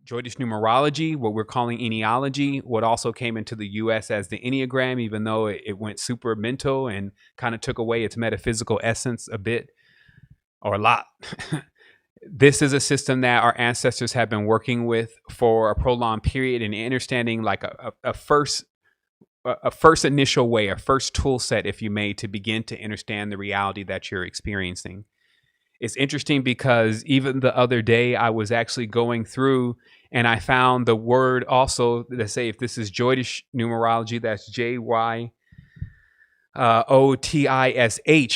Joydish numerology, what we're calling Enneaology, what also came into the US as the Enneagram, even though it went super mental and kind of took away its metaphysical essence a bit or a lot. This is a system that our ancestors have been working with for a prolonged period and understanding like a first initial way, a first tool set, if you may, to begin to understand the reality that you're experiencing. It's interesting because even the other day I was actually going through and I found the word also, let's say if this is Joydish numerology, that's JYOTISH.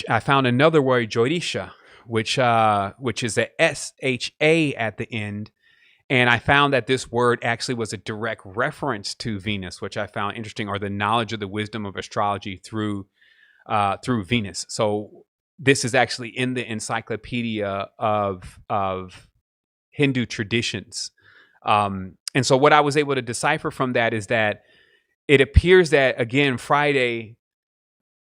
I found another word, Joydisha, which is a SHA at the end. And I found that this word actually was a direct reference to Venus, which I found interesting, or the knowledge of the wisdom of astrology through Venus. So this is actually in the encyclopedia of Hindu traditions. And so what I was able to decipher from that is that it appears that, again, Friday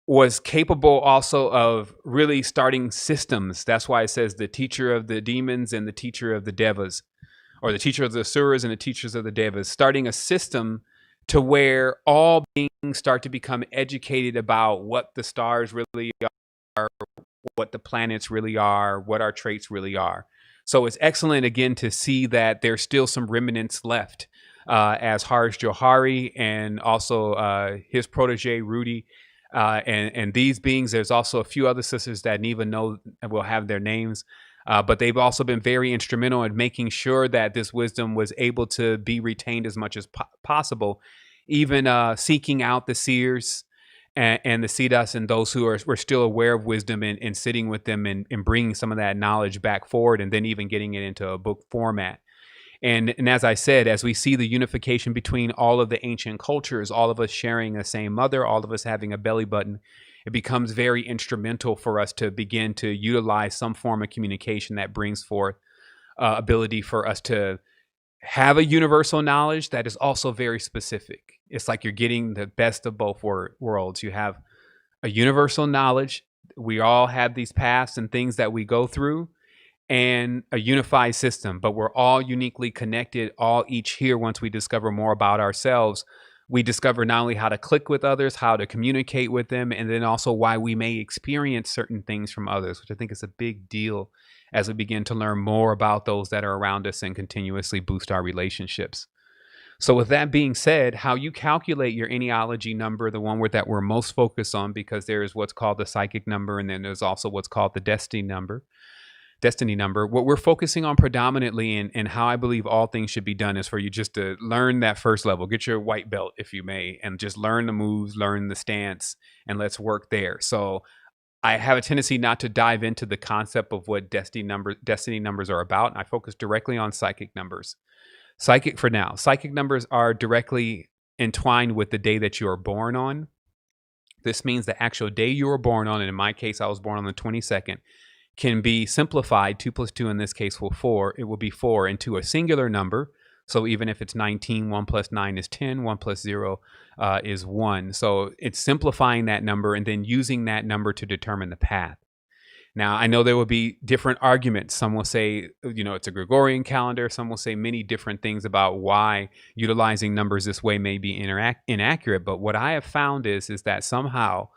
was capable also of really starting systems. That's why it says the teacher of the demons and the teacher of the devas, or the teacher of the asuras and the teachers of the devas, starting a system to where all beings start to become educated about what the stars really are, what the planets really are, what our traits really are. So it's excellent, again, to see that there's still some remnants left, as Harsh Johari and also his protege, Rudy, and these beings. There's also a few other sisters that Neva know will have their names. But they've also been very instrumental in making sure that this wisdom was able to be retained as much as possible, even seeking out the seers and the siddhas and those who were still aware of wisdom and sitting with them and bringing some of that knowledge back forward, and then even getting it into a book format. And as I said, as we see the unification between all of the ancient cultures, all of us sharing the same mother, all of us having a belly button, it becomes very instrumental for us to begin to utilize some form of communication that brings forth ability for us to have a universal knowledge that is also very specific. It's like you're getting the best of both worlds. You have a universal knowledge. We all have these paths and things that we go through, and a unified system, but we're all uniquely connected, all each here. Once we discover more about ourselves, we discover not only how to click with others, how to communicate with them, and then also why we may experience certain things from others, which I think is a big deal as we begin to learn more about those that are around us and continuously boost our relationships. So with that being said, how you calculate your Enneaology number, the one that we're most focused on, because there is what's called the psychic number, and then there's also what's called the destiny number. What we're focusing on predominantly, and how I believe all things should be done, is for you just to learn that first level, get your white belt, if you may, and just learn the moves, learn the stance, and let's work there. So I have a tendency not to dive into the concept of what destiny numbers are about. And I focus directly on psychic numbers. Psychic numbers are directly entwined with the day that you are born on. This means the actual day you were born on, and in my case, I was born on the 22nd, can be simplified. 2 plus 2 in this case will 4. It will be 4 into a singular number. So even if it's 19, 1 plus 9 is 10, 1 plus 0 is 1. So it's simplifying that number and then using that number to determine the path. Now, I know there will be different arguments. Some will say, it's a Gregorian calendar. Some will say many different things about why utilizing numbers this way may be inaccurate. But what I have found is that somehow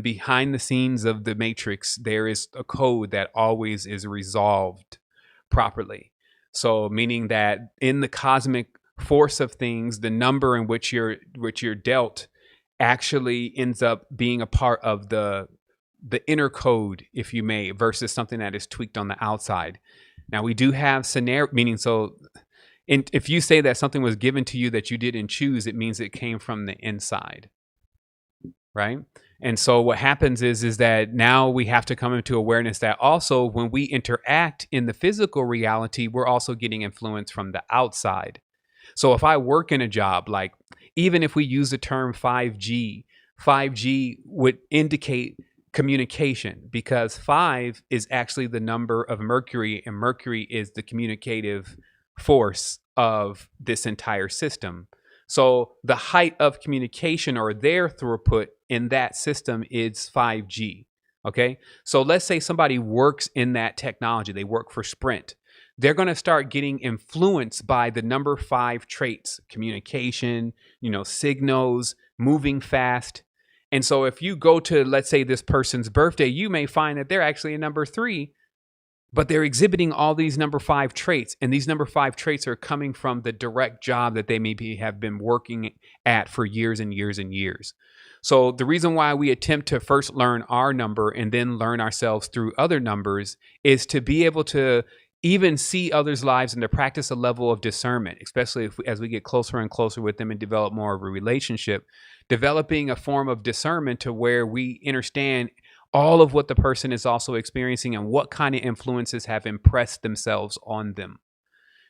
behind the scenes of the matrix, there is a code that always is resolved properly. So meaning that in the cosmic force of things, the number in which you're dealt actually ends up being a part of the inner code, if you may, versus something that is tweaked on the outside. Now we do have scenario, meaning if you say that something was given to you that you didn't choose, it means it came from the inside, right? And so what happens is that now we have to come into awareness that also when we interact in the physical reality, we're also getting influence from the outside. So if I work in a job, like even if we use the term 5G would indicate communication, because 5 is actually the number of Mercury, and Mercury is the communicative force of this entire system. So the height of communication, or their throughput in that system, is 5G. Okay. So let's say somebody works in that technology. They work for Sprint. they're going to start getting influenced by the number 5 traits: communication, signals, moving fast. And so if you go to, let's say, this person's birthday, you may find that they're actually a number 3, but they're exhibiting all these number 5 traits. And these number 5 traits are coming from the direct job that they maybe have been working at for years and years and years. So the reason why we attempt to first learn our number and then learn ourselves through other numbers is to be able to even see others' lives and to practice a level of discernment, especially as we get closer and closer with them and develop more of a relationship, developing a form of discernment to where we understand all of what the person is also experiencing and what kind of influences have impressed themselves on them.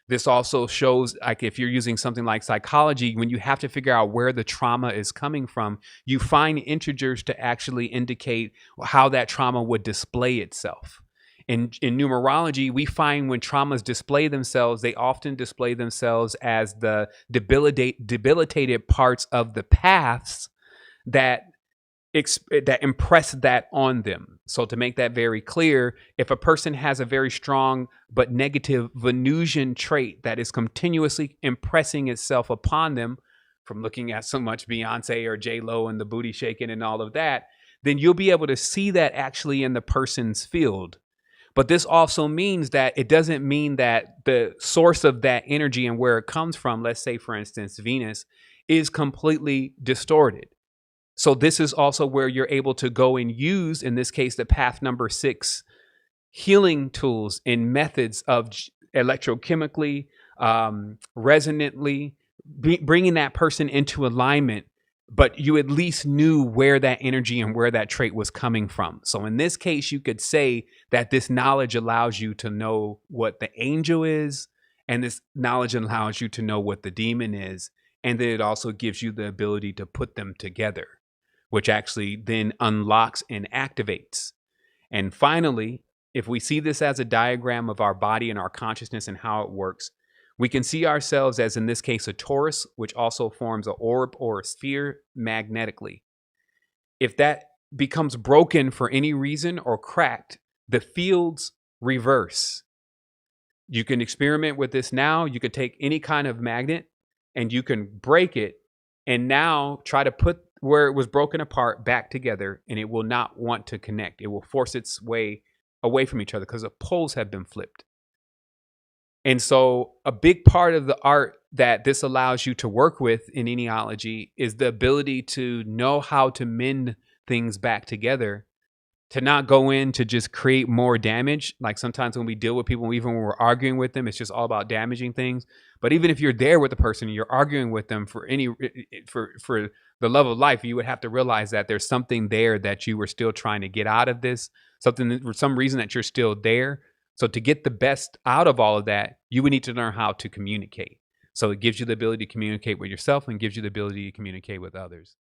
This also shows, like, if you're using something like psychology, when you have to figure out where the trauma is coming from, you find integers to actually indicate how that trauma would display itself. In numerology, we find when traumas display themselves, they often display themselves as the debilitated parts of the paths that impress that on them. So to make that very clear, if a person has a very strong but negative Venusian trait that is continuously impressing itself upon them from looking at so much Beyonce or J-Lo and the booty shaking and all of that, then you'll be able to see that actually in the person's field. But this also means that it doesn't mean that the source of that energy and where it comes from, let's say, for instance, Venus, is completely distorted. So this is also where you're able to go and use, in this case, the path number 6 healing tools and methods of electrochemically, resonantly, bringing that person into alignment, but you at least knew where that energy and where that trait was coming from. So in this case, you could say that this knowledge allows you to know what the angel is, and this knowledge allows you to know what the demon is, and then it also gives you the ability to put them together, which actually then unlocks and activates. And finally, if we see this as a diagram of our body and our consciousness and how it works, we can see ourselves as, in this case, a torus, which also forms an orb or a sphere magnetically. If that becomes broken for any reason or cracked, the fields reverse. You can experiment with this now. You could take any kind of magnet and you can break it and now try to put where it was broken apart back together, and it will not want to connect. It will force its way away from each other because the poles have been flipped. And so a big part of the art that this allows you to work with in Enneaology is the ability to know how to mend things back together, to not go in to just create more damage. Like sometimes when we deal with people, even when we're arguing with them, it's just all about damaging things. But even if you're there with a person and you're arguing with them for the love of life, you would have to realize that there's something there that you were still trying to get out of this, something that, for some reason, that you're still there. So to get the best out of all of that, you would need to learn how to communicate. So it gives you the ability to communicate with yourself and gives you the ability to communicate with others.